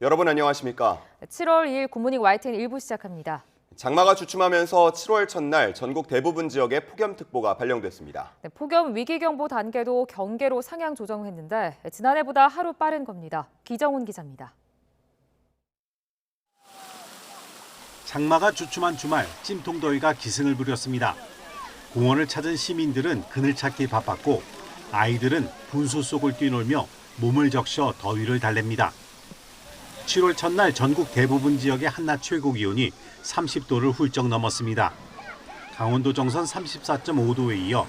여러분 안녕하십니까? 7월 2일 굿모닝 YTN 1부 시작합니다. 장마가 주춤하면서 7월 첫날 전국 대부분 지역에 폭염특보가 발령됐습니다. 폭염 위기경보 단계도 경계로 상향 조정했는데 지난해보다 하루 빠른 겁니다. 기정훈 기자입니다. 장마가 주춤한 주말 찜통더위가 기승을 부렸습니다. 공원을 찾은 시민들은 그늘 찾기 바빴고 아이들은 분수 속을 뛰놀며 몸을 적셔 더위를 달랩니다. 7월 첫날 전국 대부분 지역의 한낮 최고 기온이 30도를 훌쩍 넘었습니다. 강원도 정선 34.5도에 이어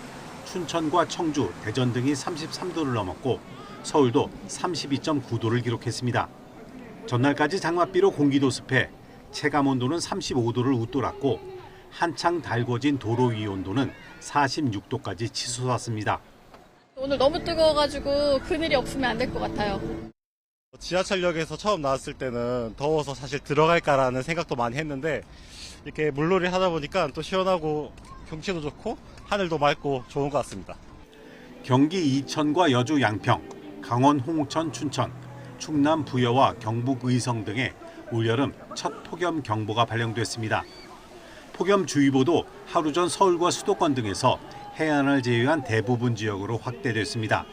춘천과 청주, 대전 등이 33도를 넘었고 서울도 32.9도를 기록했습니다. 전날까지 장맛비로 공기도 습해 체감온도는 35도를 웃돌았고 한창 달궈진 도로 위 온도는 46도까지 치솟았습니다. 오늘 너무 뜨거워가지고 그늘이 없으면 안 될 것 같아요. 지하철역에서 처음 나왔을 때는 더워서 사실 들어갈까라는 생각도 많이 했는데 이렇게 물놀이 하다 보니까 또 시원하고 경치도 좋고 하늘도 맑고 좋은 것 같습니다. 경기 이천과 여주 양평, 강원 홍천 춘천, 충남 부여와 경북 의성 등에 올여름 첫 폭염 경보가 발령됐습니다. 폭염주의보도 하루 전 서울과 수도권 등에서 해안을 제외한 대부분 지역으로 확대됐습니다.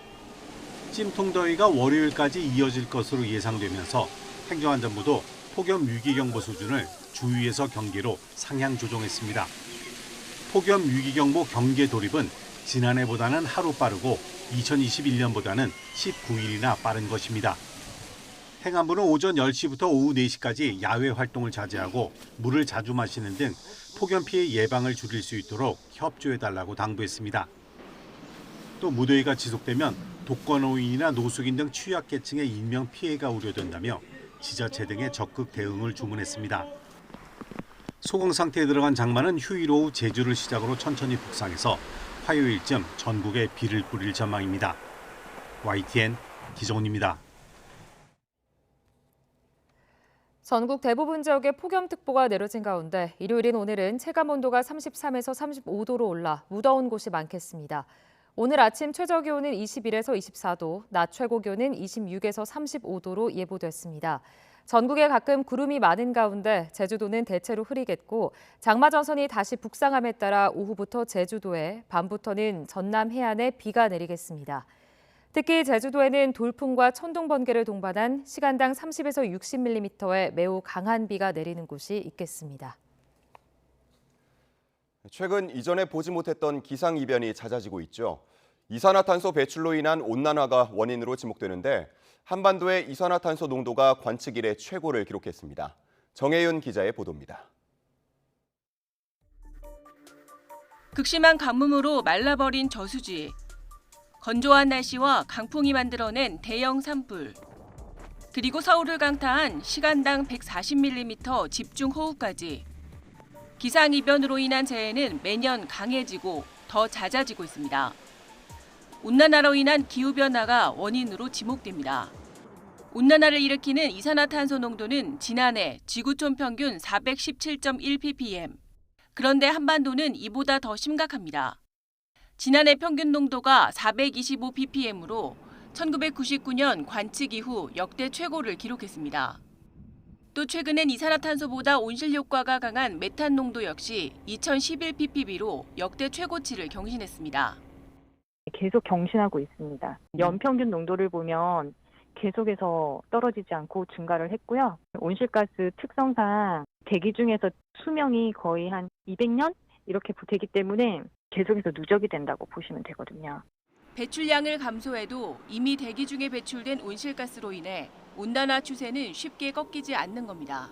찜통더위가 월요일까지 이어질 것으로 예상되면서 행정안전부도 폭염 위기경보 수준을 주의에서 경계로 상향 조정했습니다. 폭염 위기경보 경계 돌입은 지난해보다는 하루 빠르고 2021년보다는 19일이나 빠른 것입니다. 행안부는 오전 10시부터 오후 4시까지 야외 활동을 자제하고 물을 자주 마시는 등 폭염 피해 예방을 줄일 수 있도록 협조해달라고 당부했습니다. 또 무더위가 지속되면 독거노인이나 노숙인 등 취약계층의 인명 피해가 우려된다며 지자체 등에 적극 대응을 주문했습니다. 소강 상태에 들어간 장마는 휴일 오후 제주를 시작으로 천천히 북상해서 화요일쯤 전국에 비를 뿌릴 전망입니다. YTN 기정훈입니다. 전국 대부분 지역에 폭염특보가 내려진 가운데 일요일인 오늘은 체감온도가 33에서 35도로 올라 무더운 곳이 많겠습니다. 오늘 아침 최저기온은 21에서 24도, 낮 최고기온은 26에서 35도로 예보됐습니다. 전국에 가끔 구름이 많은 가운데 제주도는 대체로 흐리겠고 장마 전선이 다시 북상함에 따라 오후부터 제주도에, 밤부터는 전남 해안에 비가 내리겠습니다. 특히 제주도에는 돌풍과 천둥 번개를 동반한 시간당 30에서 60mm의 매우 강한 비가 내리는 곳이 있겠습니다. 최근 이전에 보지 못했던 기상이변이 잦아지고 있죠. 이산화탄소 배출로 인한 온난화가 원인으로 지목되는데 한반도의 이산화탄소 농도가 관측 이래 최고를 기록했습니다. 정혜윤 기자의 보도입니다. 극심한 가뭄으로 말라버린 저수지. 건조한 날씨와 강풍이 만들어낸 대형 산불. 그리고 서울을 강타한 시간당 140mm 집중호우까지. 기상이변으로 인한 재해는 매년 강해지고 더 잦아지고 있습니다. 온난화로 인한 기후변화가 원인으로 지목됩니다. 온난화를 일으키는 이산화탄소 농도는 지난해 지구촌 평균 417.1ppm. 그런데 한반도는 이보다 더 심각합니다. 지난해 평균 농도가 425ppm으로 1999년 관측 이후 역대 최고를 기록했습니다. 또 최근엔 이산화탄소보다 온실 효과가 강한 메탄 농도 역시 2011ppb로 역대 최고치를 경신했습니다. 계속 경신하고 있습니다. 연평균 농도를 보면 계속해서 떨어지지 않고 증가를 했고요. 온실가스 특성상 대기 중에서 수명이 거의 한 200년 이렇게 되기 때문에 계속해서 누적이 된다고 보시면 되거든요. 배출량을 감소해도 이미 대기 중에 배출된 온실가스로 인해 온난화 추세는 쉽게 꺾이지 않는 겁니다.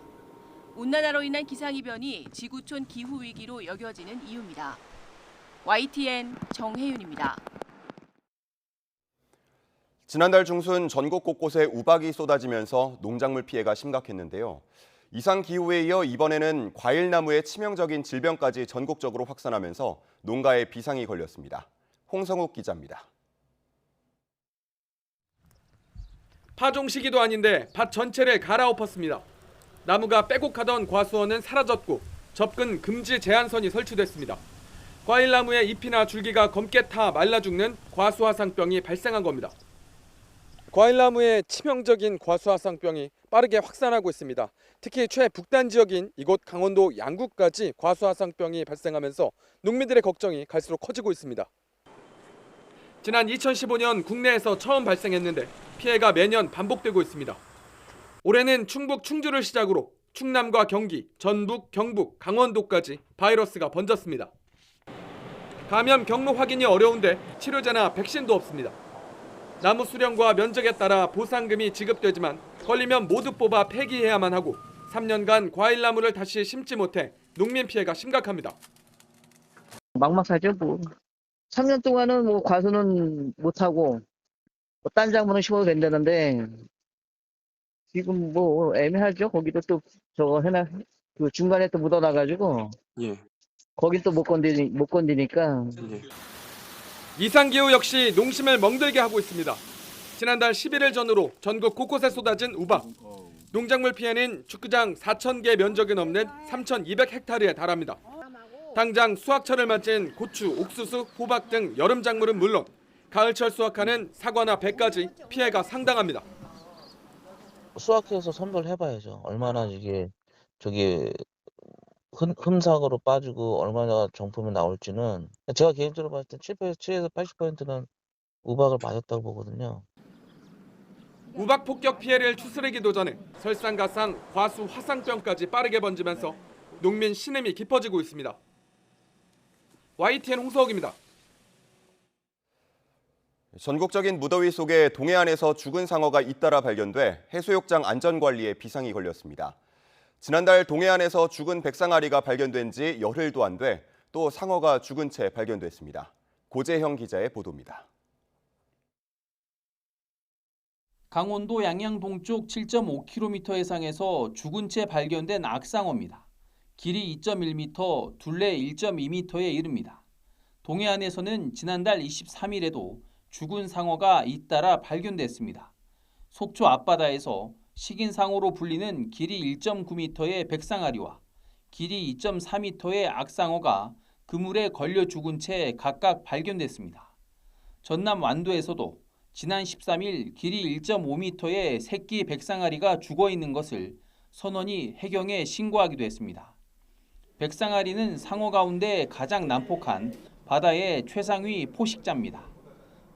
온난화로 인한 기상이변이 지구촌 기후위기로 여겨지는 이유입니다. YTN 정혜윤입니다. 지난달 중순 전국 곳곳에 우박이 쏟아지면서 농작물 피해가 심각했는데요. 이상기후에 이어 이번에는 과일나무의 치명적인 질병까지 전국적으로 확산하면서 농가에 비상이 걸렸습니다. 홍성욱 기자입니다. 파종 시기도 아닌데 밭 전체를 갈아엎었습니다. 나무가 빼곡하던 과수원은 사라졌고 접근 금지 제한선이 설치됐습니다. 과일나무의 잎이나 줄기가 검게 타 말라 죽는 과수화상병이 발생한 겁니다. 과일나무의 치명적인 과수화상병이 빠르게 확산하고 있습니다. 특히 최북단 지역인 이곳 강원도 양구까지 과수화상병이 발생하면서 농민들의 걱정이 갈수록 커지고 있습니다. 지난 2015년 국내에서 처음 발생했는데 피해가 매년 반복되고 있습니다. 올해는 충북 충주를 시작으로 충남과 경기, 전북, 경북, 강원도까지 바이러스가 번졌습니다. 감염 경로 확인이 어려운데 치료제나 백신도 없습니다. 나무 수령과 면적에 따라 보상금이 지급되지만 걸리면 모두 뽑아 폐기해야만 하고 3년간 과일나무를 다시 심지 못해 농민 피해가 심각합니다. 막막하죠. 뭐 3년 동안은 뭐 과수는 못하고 딴 작물은 심어도 된다는데 지금 뭐 애매하죠. 거기도 또 저거 해나 그 중간에 또 묻어놔가지고 거긴 또 못 건디니까. 이상기후 역시 농심을 멍들게 하고 있습니다. 지난달 11일 전후로 전국 곳곳에 쏟아진 우박. 농작물 피해는 축구장 4,000개 면적이 넘는 3,200헥타르에 달합니다. 당장 수확철을 맞은 고추, 옥수수, 호박 등 여름 작물은 물론 가을철 수확하는 사과나 배까지 피해가 상당합니다. 수확해서 선별해봐야죠. 얼마나 이게 흠삭으로 빠지고 얼마나 정품이 나올지는 제가 개인적으로 봤을 때 7에서 80%는 우박을 맞았다고 보거든요. 우박 폭격 피해를 추스르기도 전에 설상가상, 과수, 화상병까지 빠르게 번지면서 농민 신음이 깊어지고 있습니다. YTN 홍서욱입니다. 전국적인 무더위 속에 동해안에서 죽은 상어가 잇따라 발견돼 해수욕장 안전관리에 비상이 걸렸습니다. 지난달 동해안에서 죽은 백상아리가 발견된 지 열흘도 안 돼 또 상어가 죽은 채 발견됐습니다. 고재형 기자의 보도입니다. 강원도 양양 동쪽 7.5km 해상에서 죽은 채 발견된 악상어입니다. 길이 2.1m, 둘레 1.2m에 이릅니다. 동해안에서는 지난달 23일에도 죽은 상어가 잇따라 발견됐습니다. 속초 앞바다에서 식인 상어로 불리는 길이 1.9m의 백상아리와 길이 2.4m의 악상어가 그물에 걸려 죽은 채 각각 발견됐습니다. 전남 완도에서도 지난 13일 길이 1.5m의 새끼 백상아리가 죽어 있는 것을 선원이 해경에 신고하기도 했습니다. 백상아리는 상어 가운데 가장 난폭한 바다의 최상위 포식자입니다.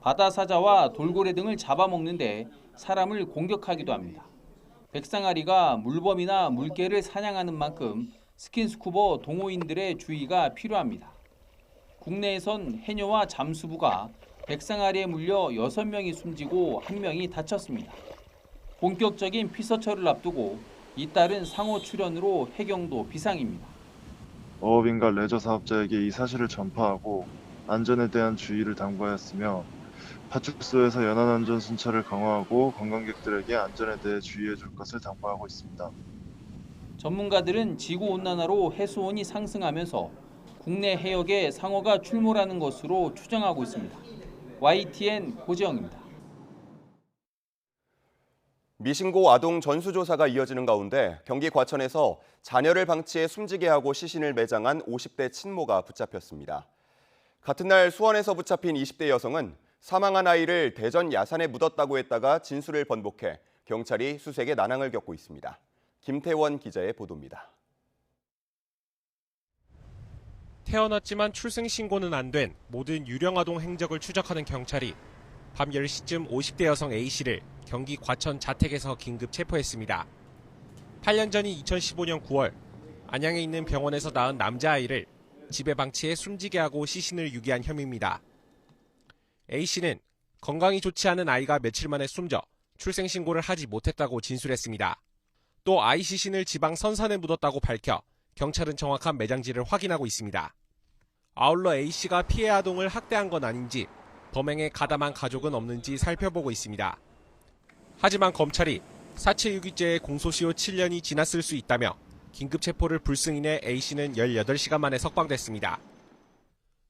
바다사자와 돌고래 등을 잡아먹는데 사람을 공격하기도 합니다. 백상아리가 물범이나 물개를 사냥하는 만큼 스킨스쿠버 동호인들의 주의가 필요합니다. 국내에선 해녀와 잠수부가 백상아리에 물려 6명이 숨지고 1명이 다쳤습니다. 본격적인 피서철을 앞두고 잇따른 상어 출현으로 해경도 비상입니다. 어업인과 레저 사업자에게 이 사실을 전파하고 안전에 대한 주의를 당부하였으며 파출소에서 연안안전 순찰을 강화하고 관광객들에게 안전에 대해 주의해 줄 것을 당부하고 있습니다. 전문가들은 지구온난화로 해수온이 상승하면서 국내 해역에 상어가 출몰하는 것으로 추정하고 있습니다. YTN 고지영입니다. 미신고 아동 전수조사가 이어지는 가운데 경기 과천에서 자녀를 방치해 숨지게 하고 시신을 매장한 50대 친모가 붙잡혔습니다. 같은 날 수원에서 붙잡힌 20대 여성은 사망한 아이를 대전 야산에 묻었다고 했다가 진술을 번복해 경찰이 수색에 난항을 겪고 있습니다. 김태원 기자의 보도입니다. 태어났지만 출생신고는 안 된 모든 유령아동 행적을 추적하는 경찰이 밤 10시쯤 50대 여성 A씨를 경기 과천 자택에서 긴급 체포했습니다. 8년 전인 2015년 9월 안양에 있는 병원에서 낳은 남자아이를 집에 방치해 숨지게 하고 시신을 유기한 혐의입니다. A씨는 건강이 좋지 않은 아이가 며칠 만에 숨져 출생신고를 하지 못했다고 진술했습니다. 또 아이 시신을 지방 선산에 묻었다고 밝혀 경찰은 정확한 매장지를 확인하고 있습니다. 아울러 A씨가 피해 아동을 학대한 건 아닌지 범행에 가담한 가족은 없는지 살펴보고 있습니다. 하지만 검찰이 4.7 공소시효 7년이 지났을 수 있다며 긴급 체포를 불승인해 A씨는 18시간 만에 석방됐습니다.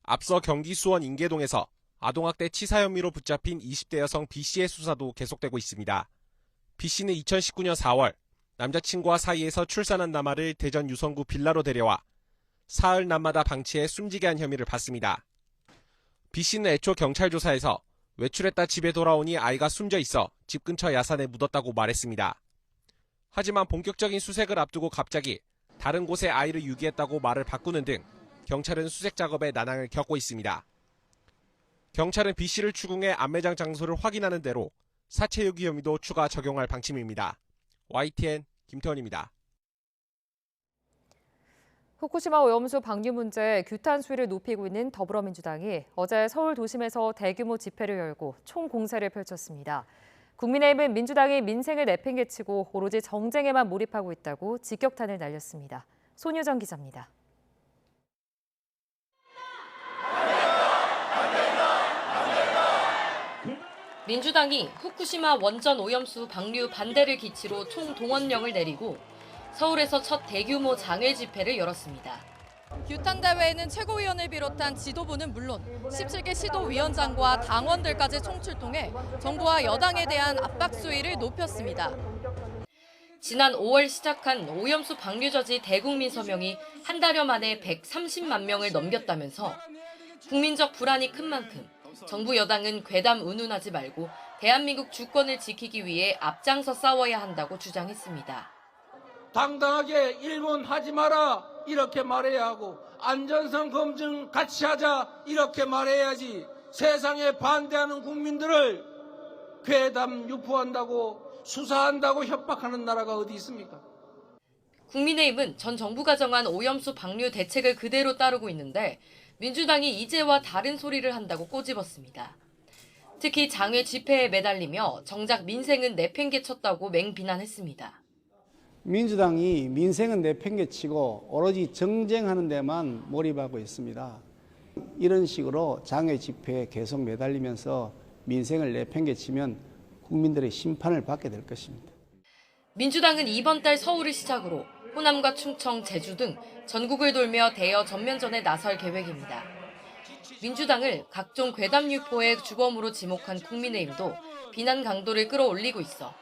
앞서 경기 수원 인계동에서 아동학대 치사 혐의로 붙잡힌 20대 여성 B씨의 수사도 계속되고 있습니다. B씨는 2019년 4월 남자친구와 사이에서 출산한 남아를 대전 유성구 빌라로 데려와 사흘 남마다 방치해 숨지게 한 혐의를 받습니다. B씨는 애초 경찰 조사에서 외출했다 집에 돌아오니 아이가 숨져 있어 집 근처 야산에 묻었다고 말했습니다. 하지만 본격적인 수색을 앞두고 갑자기 다른 곳에 아이를 유기했다고 말을 바꾸는 등 경찰은 수색 작업에 난항을 겪고 있습니다. 경찰은 B씨를 추궁해 안매장 장소를 확인하는 대로 사체 유기 혐의도 추가 적용할 방침입니다. YTN 김태원입니다. 후쿠시마 오염수 방류 문제 규탄 수위를 높이고 있는 더불어민주당이 어제 서울 도심에서 대규모 집회를 열고 총공세를 펼쳤습니다. 국민의힘은 민주당이 민생을 내팽개치고 오로지 정쟁에만 몰입하고 있다고 직격탄을 날렸습니다. 손유정 기자입니다. 민주당이 후쿠시마 원전 오염수 방류 반대를 기치로 총동원령을 내리고 서울에서 첫 대규모 장외 집회를 열었습니다. 규탄 대회에는 최고위원을 비롯한 지도부는 물론 17개 시도위원장과 당원들까지 총출동해 정부와 여당에 대한 압박 수위를 높였습니다. 지난 5월 시작한 오염수 방류 저지 대국민 서명이 한 달여 만에 130만 명을 넘겼다면서 국민적 불안이 큰 만큼 정부 여당은 괴담 운운하지 말고 대한민국 주권을 지키기 위해 앞장서 싸워야 한다고 주장했습니다. 당당하게 일본 하지 마라 이렇게 말해야 하고 안전성 검증 같이 하자 이렇게 말해야지 세상에 반대하는 국민들을 괴담 유포한다고 수사한다고 협박하는 나라가 어디 있습니까? 국민의힘은 전 정부가 정한 오염수 방류 대책을 그대로 따르고 있는데 민주당이 이제와 다른 소리를 한다고 꼬집었습니다. 특히 장외 집회에 매달리며 정작 민생은 내팽개쳤다고 맹비난했습니다. 민주당이 민생은 내팽개치고 오로지 정쟁하는 데만 몰입하고 있습니다. 이런 식으로 장외 집회에 계속 매달리면서 민생을 내팽개치면 국민들의 심판을 받게 될 것입니다. 민주당은 이번 달 서울을 시작으로 호남과 충청, 제주 등 전국을 돌며 대여 전면전에 나설 계획입니다. 민주당을 각종 괴담 유포의 주범으로 지목한 국민의힘도 비난 강도를 끌어올리고 있어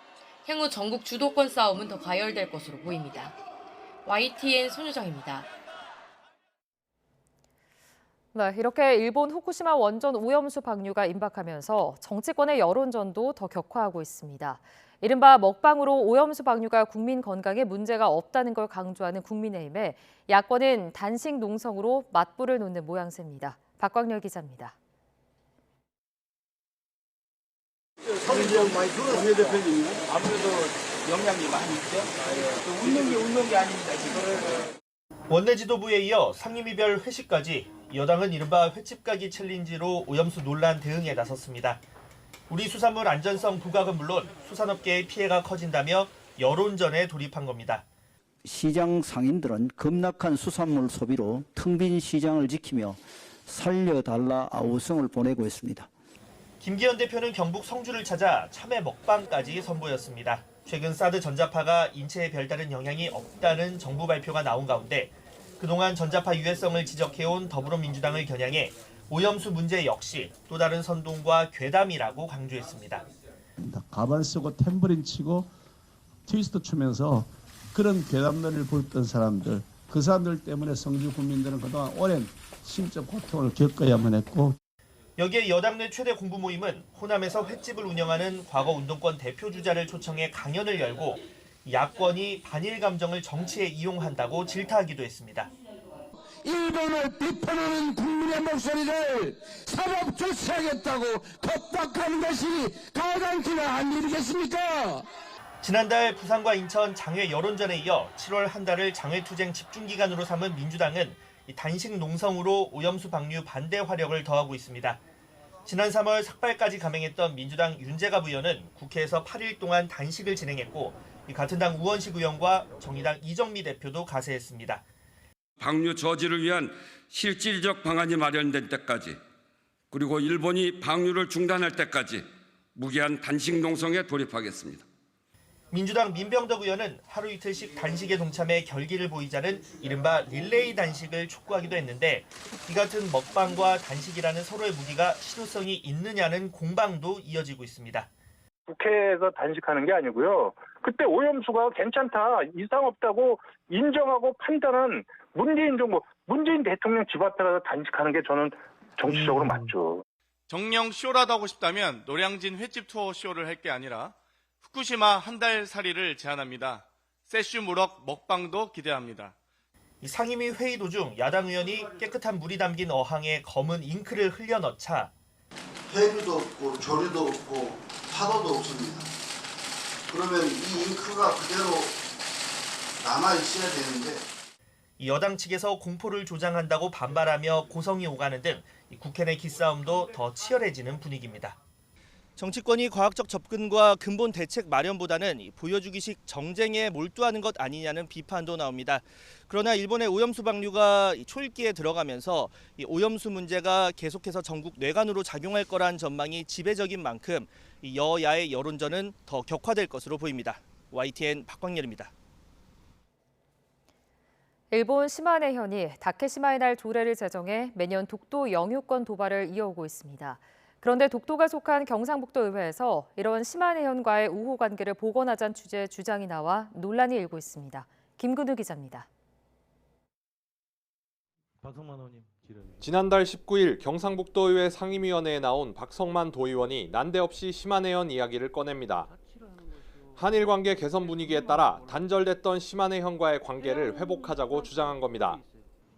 향후 전국 주도권 싸움은 더 가열될 것으로 보입니다. YTN 손유정입니다. 네, 이렇게 일본 후쿠시마 원전 오염수 방류가 임박하면서 정치권의 여론전도 더 격화하고 있습니다. 이른바 먹방으로 오염수 방류가 국민 건강에 문제가 없다는 걸 강조하는 국민의힘에 야권은 단식 농성으로 맞불을 놓는 모양새입니다. 박광렬 기자입니다. 원내대표님 아무래도 영향이 많이 있죠. 웃는 게 아닙니다 지금. 원내 지도부에 이어 상임위별 회식까지 여당은 이른바 횟집 가기 챌린지로 오염수 논란 대응에 나섰습니다. 우리 수산물 안전성 부각은 물론 수산업계의 피해가 커진다며 여론전에 돌입한 겁니다. 시장 상인들은 급락한 수산물 소비로 텅 빈 시장을 지키며 살려달라 아우성을 보내고 있습니다. 김기현 대표는 경북 성주를 찾아 참외 먹방까지 선보였습니다. 최근 사드 전자파가 인체에 별다른 영향이 없다는 정부 발표가 나온 가운데 그동안 전자파 유해성을 지적해온 더불어민주당을 겨냥해 오염수 문제 역시 또 다른 선동과 괴담이라고 강조했습니다. 가발 쓰고 탬버린 치고 트위스트 추면서 그런 괴담론을 불던 사람들, 그 사람들 때문에 성주 국민들은 그동안 오랜 심적 고통을 겪어야만 했고 여기에 여당 내 최대 공부 모임은 호남에서 횟집을 운영하는 과거 운동권 대표주자를 초청해 강연을 열고 야권이 반일 감정을 정치에 이용한다고 질타하기도 했습니다. 일본을 비판하는 국민의 목소리를 사법 조치하겠다고 겁박하는 것이 가장 지나한 일이겠습니까? 지난달 부산과 인천 장외 여론전에 이어 7월 한 달을 장외투쟁 집중기간으로 삼은 민주당은 단식 농성으로 오염수 방류 반대 화력을 더하고 있습니다. 지난 3월 삭발까지 감행했던 민주당 윤재갑 의원은 국회에서 8일 동안 단식을 진행했고 같은 당 우원식 의원과 정의당 이정미 대표도 가세했습니다. 방류 저지를 위한 실질적 방안이 마련된 때까지 그리고 일본이 방류를 중단할 때까지 무기한 단식 농성에 돌입하겠습니다. 민주당 민병덕 의원은 하루 이틀씩 단식에 동참해 결기를 보이자는 이른바 릴레이 단식을 촉구하기도 했는데 이 같은 먹방과 단식이라는 서로의 무기가 실효성이 있느냐는 공방도 이어지고 있습니다. 국회에서 단식하는 게 아니고요. 그때 오염수가 괜찮다, 이상 없다고 인정하고 판단한 문재인 대통령 집 앞에 가서 단식하는 게 저는 정치적으로 맞죠. 정령 쇼라도 하고 싶다면 노량진 횟집 투어 쇼를 할 게 아니라 후쿠시마 한 달 살이를 제안합니다. 세슈무럭 먹방도 기대합니다. 이 상임위 회의 도중 야당 의원이 깨끗한 물이 담긴 어항에 검은 잉크를 흘려 넣자 해류도 없고 조류도 없고 파도도 없습니다. 그러면 이 잉크가 그대로 남아 있어야 되는데 이 여당 측에서 공포를 조장한다고 반발하며 고성이 오가는 등 국회 내 기싸움도 더 치열해지는 분위기입니다. 정치권이 과학적 접근과 근본 대책 마련보다는 보여주기식 정쟁에 몰두하는 것 아니냐는 비판도 나옵니다. 그러나 일본의 오염수 방류가 초읽기에 들어가면서 이 오염수 문제가 계속해서 전국 뇌관으로 작용할 거란 전망이 지배적인 만큼 이 여야의 여론전은 더 격화될 것으로 보입니다. YTN 박광렬입니다. 일본 시마네현이 다케시마의 날 조례를 제정해 매년 독도 영유권 도발을 이어오고 있습니다. 그런데 독도가 속한 경상북도 의회에서 이런 시마네현과의 우호 관계를 복원하자는 취지의 주장이 나와 논란이 일고 있습니다. 김근우 기자입니다. 지난달 19일 경상북도 의회 상임위원회에 나온 박성만 도의원이 난데없이 시마네현 이야기를 꺼냅니다. 한일 관계 개선 분위기에 따라 단절됐던 시마네현과의 관계를 회복하자고 주장한 겁니다.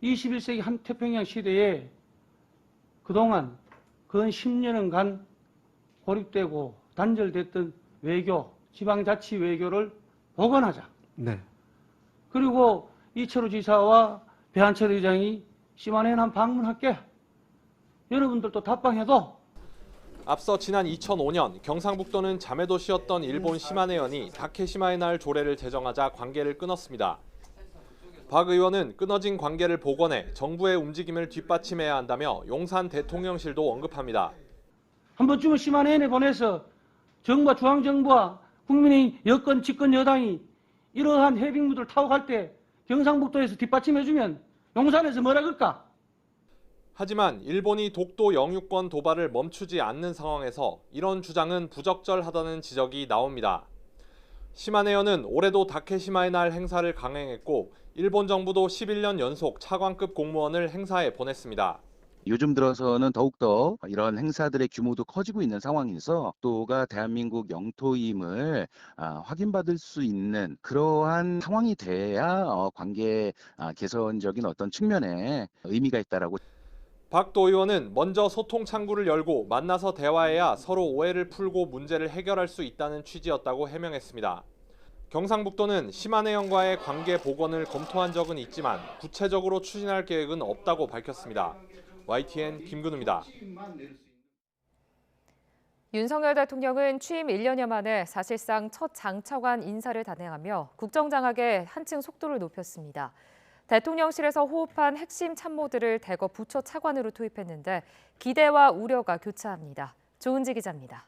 21세기 한태평양 시대에 그동안 근 10년간 고립되고 단절됐던 외교, 지방자치 외교를 복원하자. 네. 그리고 이철우 지사와 배한철 의장이 시마네현 한 방문할게. 여러분들도 답방해도. 앞서 지난 2005년 경상북도는 자매도시였던 일본 시마네현이 다케시마의 날 조례를 제정하자 관계를 끊었습니다. 박 의원은 끊어진 관계를 복원해 정부의 움직임을 뒷받침해야 한다며 용산 대통령실도 언급합니다. 한 번쯤은 시마네현에 보내서 정부와 중앙정부와 국민의 여권 집권 여당이 이러한 해빙무들 타고 갈 때 경상북도에서 뒷받침해주면 용산에서 뭐라 그럴까? 하지만 일본이 독도 영유권 도발을 멈추지 않는 상황에서 이런 주장은 부적절하다는 지적이 나옵니다. 시마네현은 올해도 다케시마의 날 행사를 강행했고 일본 정부도 11년 연속 차관급 공무원을 행사에 보냈습니다. 요즘 들어서는 더욱더 이런 행사들의 규모도 커지고 있는 상황에서 독도가 대한민국 영토임을 확인받을 수 있는 그러한 상황이 돼야 관계 개선적인 어떤 측면에 의미가 있다라고. 박 도의원은 먼저 소통 창구를 열고 만나서 대화해야 서로 오해를 풀고 문제를 해결할 수 있다는 취지였다고 해명했습니다. 경상북도는 시마네현과의 관계 복원을 검토한 적은 있지만 구체적으로 추진할 계획은 없다고 밝혔습니다. YTN 김근우입니다. 윤석열 대통령은 취임 1년여 만에 사실상 첫 장차관 인사를 단행하며 국정장악에 한층 속도를 높였습니다. 대통령실에서 호흡한 핵심 참모들을 대거 부처 차관으로 투입했는데 기대와 우려가 교차합니다. 조은지 기자입니다.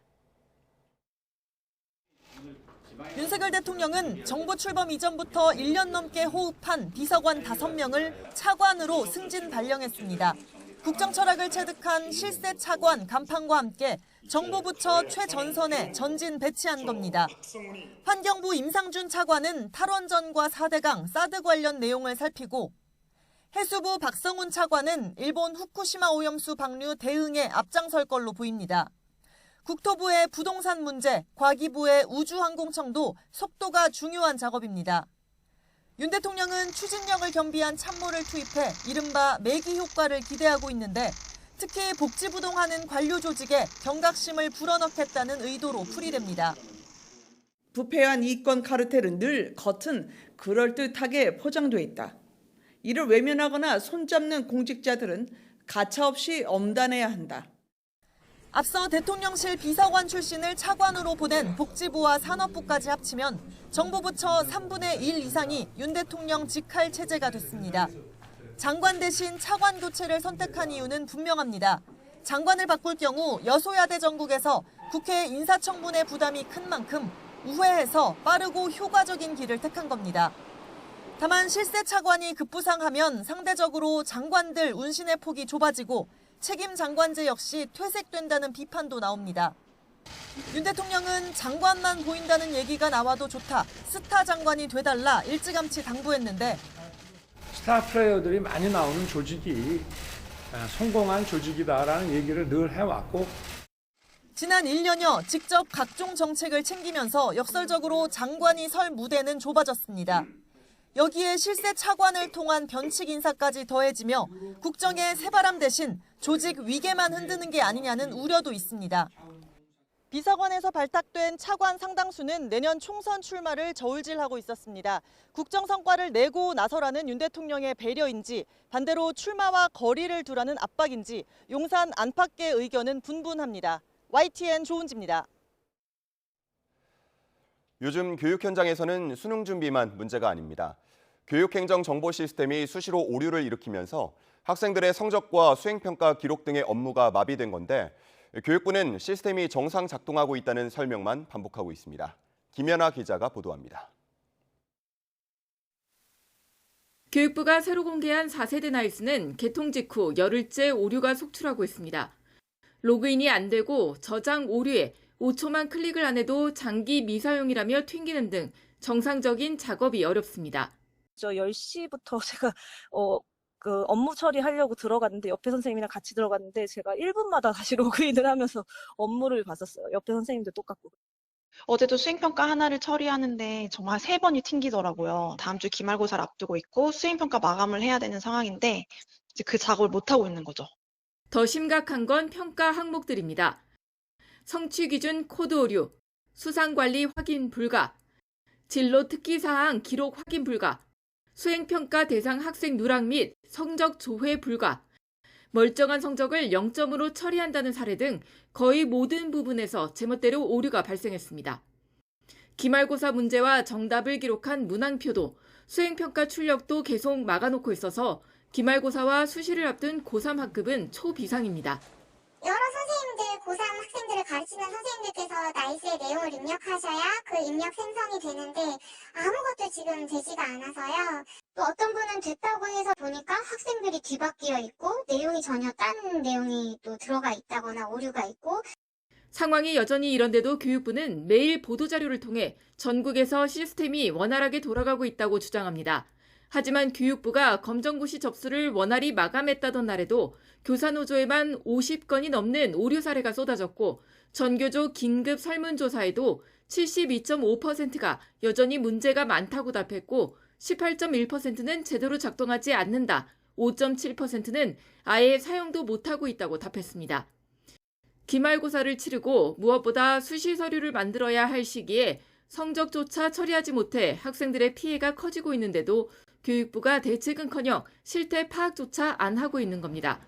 윤석열 대통령은 정부 출범 이전부터 1년 넘게 호흡한 비서관 5명을 차관으로 승진 발령했습니다. 국정 철학을 체득한 실세 차관 간판과 함께 정부 부처 최전선에 전진 배치한 겁니다. 환경부 임상준 차관은 탈원전과 4대강, 사드 관련 내용을 살피고 해수부 박성훈 차관은 일본 후쿠시마 오염수 방류 대응에 앞장설 걸로 보입니다. 국토부의 부동산 문제, 과기부의 우주항공청도 속도가 중요한 작업입니다. 윤 대통령은 추진력을 겸비한 참모를 투입해 이른바 매기 효과를 기대하고 있는데 특히 복지부동하는 관료 조직에 경각심을 불어넣겠다는 의도로 풀이됩니다. 부패한 이권 카르텔은 늘 겉은 그럴듯하게 포장돼 있다. 이를 외면하거나 손잡는 공직자들은 가차없이 엄단해야 한다. 앞서 대통령실 비서관 출신을 차관으로 보낸 복지부와 산업부까지 합치면 정부 부처 3분의 1 이상이 윤 대통령 직할 체제가 됐습니다. 장관 대신 차관 교체를 선택한 이유는 분명합니다. 장관을 바꿀 경우 여소야대 정국에서 국회 인사청문회 부담이 큰 만큼 우회해서 빠르고 효과적인 길을 택한 겁니다. 다만 실세 차관이 급부상하면 상대적으로 장관들 운신의 폭이 좁아지고 책임 장관제 역시 퇴색된다는 비판도 나옵니다. 윤 대통령은 장관만 보인다는 얘기가 나와도 좋다, 스타 장관이 돼달라 일찌감치 당부했는데 스타 플레이어들이 많이 나오는 조직이 성공한 조직이다라는 얘기를 늘 해왔고 지난 1년여 직접 각종 정책을 챙기면서 역설적으로 장관이 설 무대는 좁아졌습니다. 여기에 실세 차관을 통한 변칙 인사까지 더해지며 국정의 새바람 대신 조직 위계만 흔드는 게 아니냐는 우려도 있습니다. 비서관에서 발탁된 차관 상당수는 내년 총선 출마를 저울질하고 있었습니다. 국정 성과를 내고 나서라는 윤 대통령의 배려인지 반대로 출마와 거리를 두라는 압박인지 용산 안팎의 의견은 분분합니다. YTN 조은지입니다. 요즘 교육 현장에서는 수능 준비만 문제가 아닙니다. 교육행정 정보 시스템이 수시로 오류를 일으키면서 학생들의 성적과 수행평가 기록 등의 업무가 마비된 건데 교육부는 시스템이 정상 작동하고 있다는 설명만 반복하고 있습니다. 김연아 기자가 보도합니다. 교육부가 새로 공개한 4세대 나이스는 개통 직후 열흘째 오류가 속출하고 있습니다. 로그인이 안 되고 저장 오류에 5초만 클릭을 안 해도 장기 미사용이라며 튕기는 등 정상적인 작업이 어렵습니다. 10시부터 제가 업무 처리하려고 들어갔는데 옆에 선생님이랑 같이 들어갔는데 제가 1분마다 다시 로그인을 하면서 업무를 봤었어요. 옆에 선생님도 똑같고. 어제도 수행평가 하나를 처리하는데 정말 3번이 튕기더라고요. 다음 주 기말고사를 앞두고 있고 수행평가 마감을 해야 되는 상황인데 이제 그 작업을 못하고 있는 거죠. 더 심각한 건 평가 항목들입니다. 성취 기준 코드 오류, 수상관리 확인 불가, 진로 특기사항 기록 확인 불가, 수행평가 대상 학생 누락 및 성적 조회 불가, 멀쩡한 성적을 0점으로 처리한다는 사례 등 거의 모든 부분에서 제멋대로 오류가 발생했습니다. 기말고사 문제와 정답을 기록한 문항표도 수행평가 출력도 계속 막아놓고 있어서 기말고사와 수시를 앞둔 고3 학급은 초비상입니다. 여러 선생님들, 고3 학생들을 가르치는 선생님들께서 나이스의 내용을 입력하셔야 그 입력 생성이 되는데 아무것도 지금 되지가 않아서요. 또 어떤 분은 됐다고 해서 보니까 학생들이 뒤바뀌어 있고 내용이 전혀 다른 내용이 또 들어가 있다거나 오류가 있고. 상황이 여전히 이런데도 교육부는 매일 보도자료를 통해 전국에서 시스템이 원활하게 돌아가고 있다고 주장합니다. 하지만 교육부가 검정고시 접수를 원활히 마감했다던 날에도 교사노조에만 50건이 넘는 오류 사례가 쏟아졌고 전교조 긴급 설문조사에도 72.5%가 여전히 문제가 많다고 답했고 18.1%는 제대로 작동하지 않는다, 5.7%는 아예 사용도 못하고 있다고 답했습니다. 기말고사를 치르고 무엇보다 수시 서류를 만들어야 할 시기에 성적조차 처리하지 못해 학생들의 피해가 커지고 있는데도 교육부가 대책은커녕 실태 파악조차 안 하고 있는 겁니다.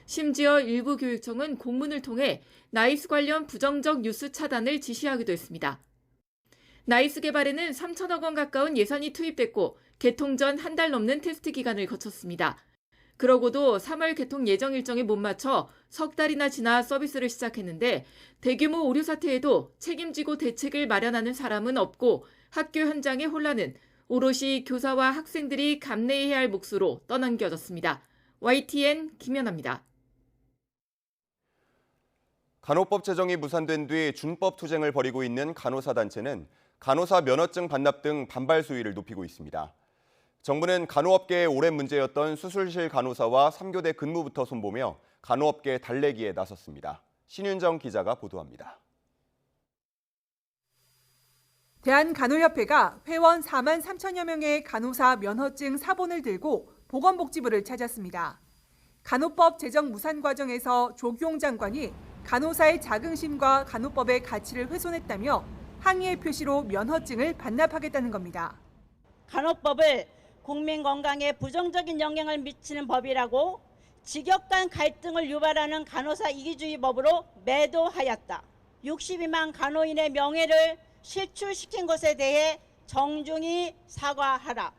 심지어 일부 교육청은 공문을 통해 나이스 관련 부정적 뉴스 차단을 지시하기도 했습니다. 나이스 개발에는 3천억 원 가까운 예산이 투입됐고 개통 전 한 달 넘는 테스트 기간을 거쳤습니다. 그러고도 3월 개통 예정 일정에 못 맞춰 석 달이나 지나 서비스를 시작했는데 대규모 오류 사태에도 책임지고 대책을 마련하는 사람은 없고 학교 현장의 혼란은 오롯이 교사와 학생들이 감내해야 할 몫으로 떠넘겨졌습니다. YTN 김연아입니다. 간호법 제정이 무산된 뒤 준법 투쟁을 벌이고 있는 간호사단체는 간호사 면허증 반납 등 반발 수위를 높이고 있습니다. 정부는 간호업계의 오랜 문제였던 수술실 간호사와 3교대 근무부터 손보며 간호업계 달래기에 나섰습니다. 신윤정 기자가 보도합니다. 대한간호협회가 회원 4만 3천여 명의 간호사 면허증 사본을 들고 보건복지부를 찾았습니다. 간호법 제정 무산 과정에서 조기용 장관이 간호사의 자긍심과 간호법의 가치를 훼손했다며 항의의 표시로 면허증을 반납하겠다는 겁니다. 간호법을 국민 건강에 부정적인 영향을 미치는 법이라고 직역 간 갈등을 유발하는 간호사 이기주의 법으로 매도하였다. 62만 간호인의 명예를 실추시킨 것에 대해 정중히 사과하라.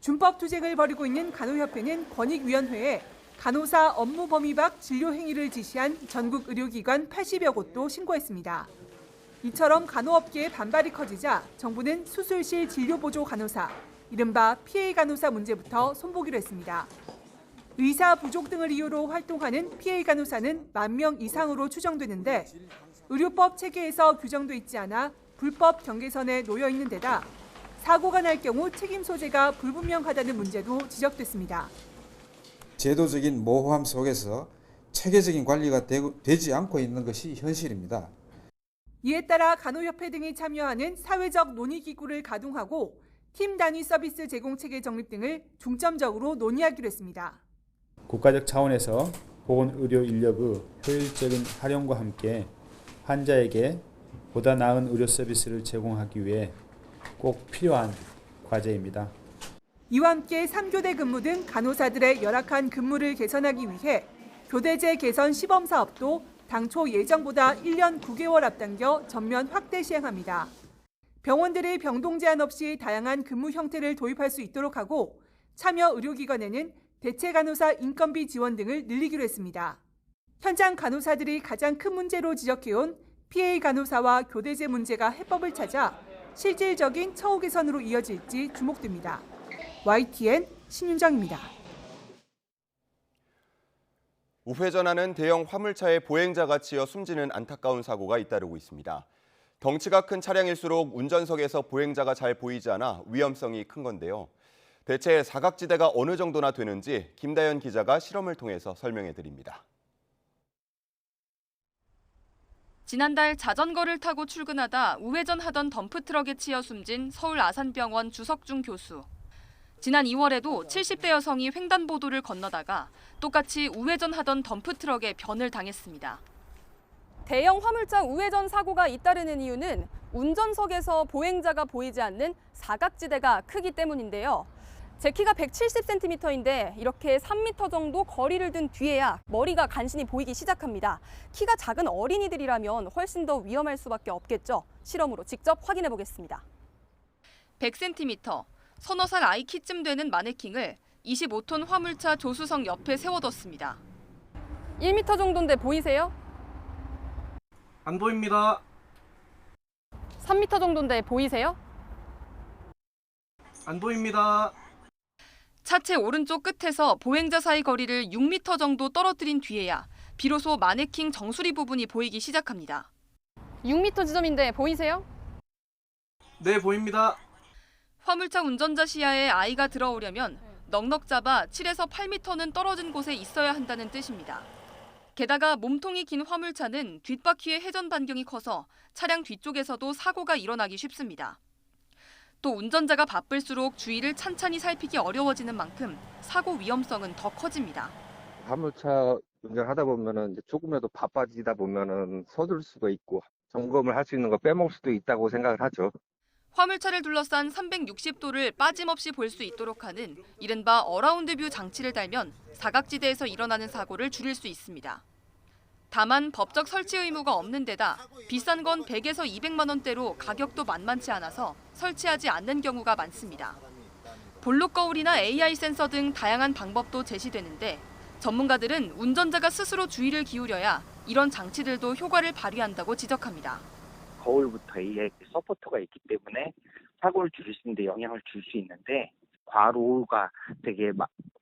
준법 투쟁을 벌이고 있는 간호협회는 권익위원회에 간호사 업무 범위 밖 진료 행위를 지시한 전국 의료기관 80여 곳도 신고했습니다. 이처럼 간호업계의 반발이 커지자 정부는 수술실 진료보조 간호사, 이른바 PA 간호사 문제부터 손보기로 했습니다. 의사 부족 등을 이유로 활동하는 PA 간호사는 10,000명 이상으로 추정되는데 의료법 체계에서 규정돼 있지 않아 불법 경계선에 놓여 있는 데다 사고가 날 경우 책임 소재가 불분명하다는 문제도 지적됐습니다. 제도적인 모호함 속에서 체계적인 관리가 되지 않고 있는 것이 현실입니다. 이에 따라 간호협회 등이 참여하는 사회적 논의기구를 가동하고 팀 단위 서비스 제공 체계 정립 등을 중점적으로 논의하기로 했습니다. 국가적 차원에서 보건의료 인력의 효율적인 활용과 함께 환자에게 보다 나은 의료 서비스를 제공하기 위해 꼭 필요한 과제입니다. 이와 함께 3교대 근무 등 간호사들의 열악한 근무를 개선하기 위해 교대제 개선 시범 사업도 당초 예정보다 1년 9개월 앞당겨 전면 확대 시행합니다. 병원들이 병동 제한 없이 다양한 근무 형태를 도입할 수 있도록 하고 참여 의료기관에는 대체 간호사 인건비 지원 등을 늘리기로 했습니다. 현장 간호사들이 가장 큰 문제로 지적해온 PA 간호사와 교대제 문제가 해법을 찾아 실질적인 처우 개선으로 이어질지 주목됩니다. YTN 신윤정입니다. 우회전하는 대형 화물차에 보행자가 치여 숨지는 안타까운 사고가 잇따르고 있습니다. 덩치가 큰 차량일수록 운전석에서 보행자가 잘 보이지 않아 위험성이 큰 건데요. 대체 사각지대가 어느 정도나 되는지 김다현 기자가 실험을 통해서 설명해 드립니다. 지난달 자전거를 타고 출근하다 우회전하던 덤프트럭에 치여 숨진 서울 아산병원 주석중 교수. 지난 2월에도 70대 여성이 횡단보도를 건너다가 똑같이 우회전하던 덤프트럭에 변을 당했습니다. 대형 화물차 우회전 사고가 잇따르는 이유는 운전석에서 보행자가 보이지 않는 사각지대가 크기 때문인데요. 제 키가 170cm인데 이렇게 3m 정도 거리를 둔 뒤에야 머리가 간신히 보이기 시작합니다. 키가 작은 어린이들이라면 훨씬 더 위험할 수밖에 없겠죠. 실험으로 직접 확인해 보겠습니다. 100cm, 서너 살 아이 키쯤 되는 마네킹을 25톤 화물차 조수석 옆에 세워뒀습니다. 1m 정도인데 보이세요? 안 보입니다. 3m 정도인데 보이세요? 안 보입니다. 차체 오른쪽 끝에서 보행자 사이 거리를 6m 정도 떨어뜨린 뒤에야 비로소 마네킹 정수리 부분이 보이기 시작합니다. 6m 지점인데 보이세요? 네, 보입니다. 화물차 운전자 시야에 아이가 들어오려면 넉넉 잡아 7에서 8m는 떨어진 곳에 있어야 한다는 뜻입니다. 게다가 몸통이 긴 화물차는 뒷바퀴의 회전 반경이 커서 차량 뒤쪽에서도 사고가 일어나기 쉽습니다. 또 운전자가 바쁠수록 주위를 찬찬히 살피기 어려워지는 만큼 사고 위험성은 더 커집니다. 화물차 운전하다 보면은 이제 조금이라도 바빠지다 보면은 서둘 수도 있고 점검을 할 수 있는 거 빼먹을 수도 있다고 생각을 하죠. 화물차를 둘러싼 360도를 빠짐없이 볼 수 있도록 하는 이른바 어라운드 뷰 장치를 달면 사각지대에서 일어나는 사고를 줄일 수 있습니다. 다만 법적 설치 의무가 없는 데다 비싼 건 100에서 200만 원대로 가격도 만만치 않아서 설치하지 않는 경우가 많습니다. 볼록 거울이나 AI 센서 등 다양한 방법도 제시되는데 전문가들은 운전자가 스스로 주의를 기울여야 이런 장치들도 효과를 발휘한다고 지적합니다. 거울부터 AI 서포터가 있기 때문에 사고를 줄일 수 있는데 영향을 줄 수 있는데 과로가 되게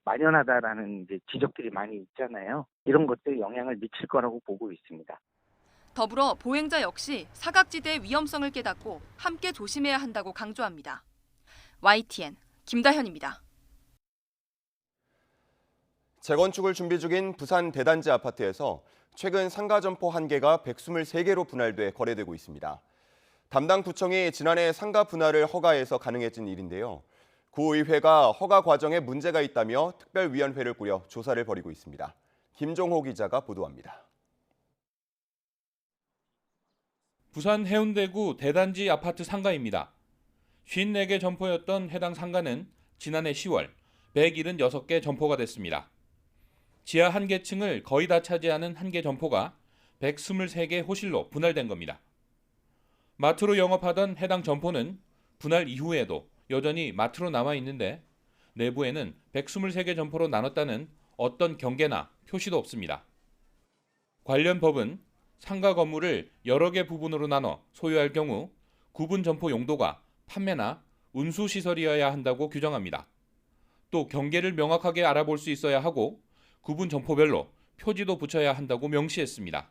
만연하다라는 이제 지적들이 많이 있잖아요. 이런 것들이 영향을 미칠 거라고 보고 있습니다. 더불어 보행자 역시 사각지대의 위험성을 깨닫고 함께 조심해야 한다고 강조합니다. YTN 김다현입니다. 재건축을 준비 중인 부산 대단지 아파트에서 최근 상가 점포 1개가 123개로 분할돼 거래되고 있습니다. 담당 구청이 지난해 상가 분할을 허가해서 가능해진 일인데요. 구의회가 허가 과정에 문제가 있다며 특별위원회를 꾸려 조사를 벌이고 있습니다. 김종호 기자가 보도합니다. 부산 해운대구 대단지 아파트 상가입니다. 54개 점포였던 해당 상가는 지난해 10월 176개 점포가 됐습니다. 지하 1개층을 거의 다 차지하는 1개 점포가 123개 호실로 분할된 겁니다. 마트로 영업하던 해당 점포는 분할 이후에도 여전히 마트로 남아있는데 내부에는 123개 점포로 나눴다는 어떤 경계나 표시도 없습니다. 관련 법은 상가 건물을 여러 개 부분으로 나눠 소유할 경우 구분 점포 용도가 판매나 운수시설이어야 한다고 규정합니다. 또 경계를 명확하게 알아볼 수 있어야 하고 구분 점포별로 표지도 붙여야 한다고 명시했습니다.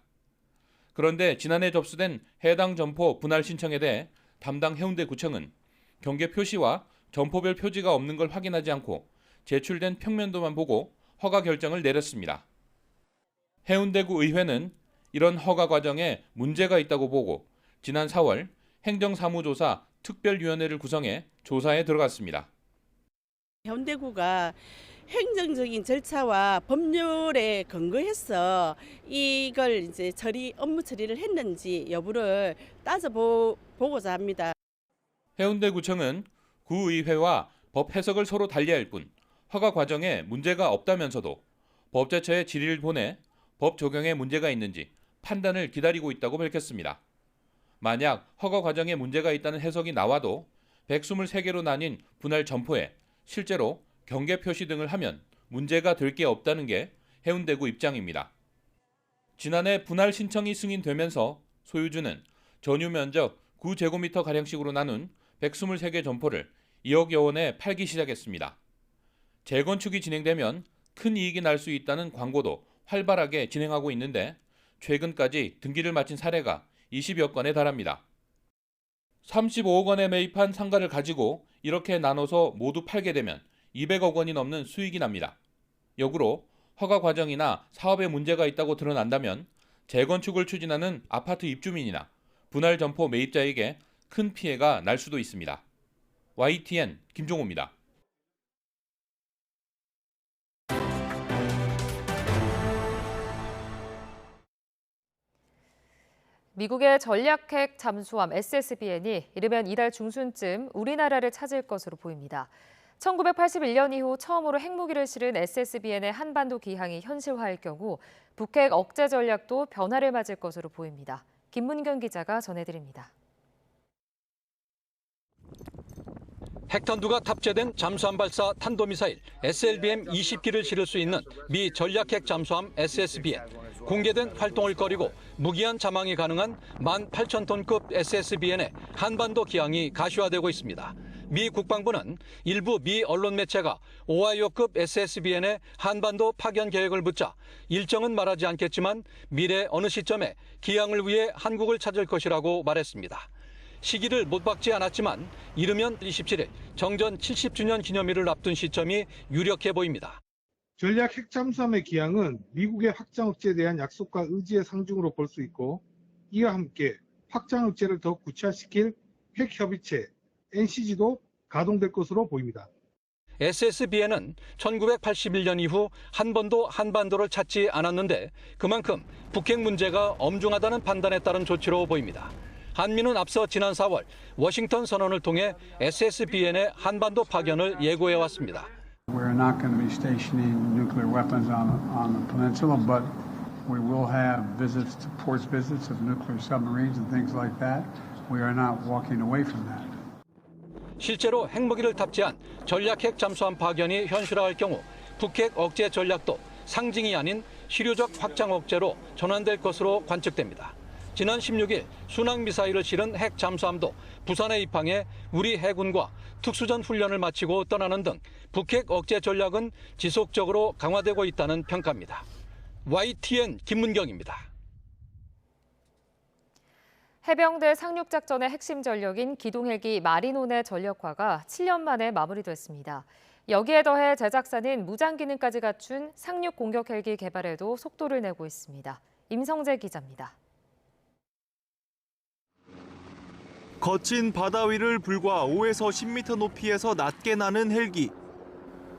그런데 지난해 접수된 해당 점포 분할 신청에 대해 담당 해운대구청은 경계 표시와 점포별 표지가 없는 걸 확인하지 않고 제출된 평면도만 보고 허가 결정을 내렸습니다. 해운대구 의회는 이런 허가 과정에 문제가 있다고 보고 지난 4월 행정사무조사 특별위원회를 구성해 조사에 들어갔습니다. 해운대구가 행정적인 절차와 법률에 근거해서 이걸 이제 업무 처리를 했는지 여부를 따져보고자 합니다. 해운대구청은 구의회와 법 해석을 서로 달리할 뿐 허가 과정에 문제가 없다면서도 법제처에 질의를 보내 법 적용에 문제가 있는지 판단을 기다리고 있다고 밝혔습니다. 만약 허가 과정에 문제가 있다는 해석이 나와도 123개로 나뉜 분할 점포에 실제로 경계 표시 등을 하면 문제가 될 게 없다는 게 해운대구 입장입니다. 지난해 분할 신청이 승인되면서 소유주는 전유 면적 9제곱미터가량씩으로 나눈 123개 점포를 2억여 원에 팔기 시작했습니다. 재건축이 진행되면 큰 이익이 날 수 있다는 광고도 활발하게 진행하고 있는데 최근까지 등기를 마친 사례가 20여 건에 달합니다. 35억 원에 매입한 상가를 가지고 이렇게 나눠서 모두 팔게 되면 200억 원이 넘는 수익이 납니다. 역으로 허가 과정이나 사업에 문제가 있다고 드러난다면 재건축을 추진하는 아파트 입주민이나 분할 점포 매입자에게 큰 피해가 날 수도 있습니다. YTN 김종호입니다. 미국의 전략핵 잠수함 SSBN이 이르면 이달 중순쯤 우리나라를 찾을 것으로 보입니다. 1981년 이후 처음으로 핵무기를 실은 SSBN의 한반도 기항이 현실화할 경우 북핵 억제 전략도 변화를 맞을 것으로 보입니다. 김문경 기자가 전해드립니다. 핵탄두가 탑재된 잠수함 발사 탄도미사일 SLBM 20기를 실을 수 있는 미 전략핵 잠수함 SSBN. 공개된 활동을 거리고 무기한 잠항이 가능한 18,000톤급 SSBN의 한반도 기항이 가시화되고 있습니다. 미 국방부는 일부 미 언론 매체가 오하이오급 SSBN의 한반도 파견 계획을 묻자 일정은 말하지 않겠지만 미래 어느 시점에 기항을 위해 한국을 찾을 것이라고 말했습니다. 시기를 못 박지 않았지만 이르면 27일 정전 70주년 기념일을 앞둔 시점이 유력해 보입니다. 전략 핵잠수함의 기항은 미국의 확장 억제에 대한 약속과 의지의 상징으로 볼 수 있고 이와 함께 확장 억제를 더욱 구체화시킬 핵협의체 NCG도 가동될 것으로 보입니다. SSBN은 1981년 이후 한 번도 한반도를 찾지 않았는데 그만큼 북핵 문제가 엄중하다는 판단에 따른 조치로 보입니다. 한미는 앞서 지난 4월 워싱턴 선언을 통해 SSBN의 한반도 파견을 예고해왔습니다. We're not going to be stationing nuclear weapons on the peninsula, but we will have visits to ports visits of nuclear submarines and things like that. We are not walking away from that. 실제로 핵무기를 탑재한 전략핵 잠수함 파견이 현실화할 경우 북핵 억제 전략도 상징이 아닌 실효적 확장 억제로 전환될 것으로 관측됩니다. 지난 16일 순항미사일을 실은 핵 잠수함도 부산에 입항해 우리 해군과 특수전 훈련을 마치고 떠나는 등 북핵 억제 전략은 지속적으로 강화되고 있다는 평가입니다. YTN 김문경입니다. 해병대 상륙작전의 핵심 전력인 기동헬기 마리논의 전력화가 7년 만에 마무리됐습니다. 여기에 더해 제작사는 무장 기능까지 갖춘 상륙 공격 헬기 개발에도 속도를 내고 있습니다. 임성재 기자입니다. 거친 바다 위를 불과 5에서 10m 높이에서 낮게 나는 헬기.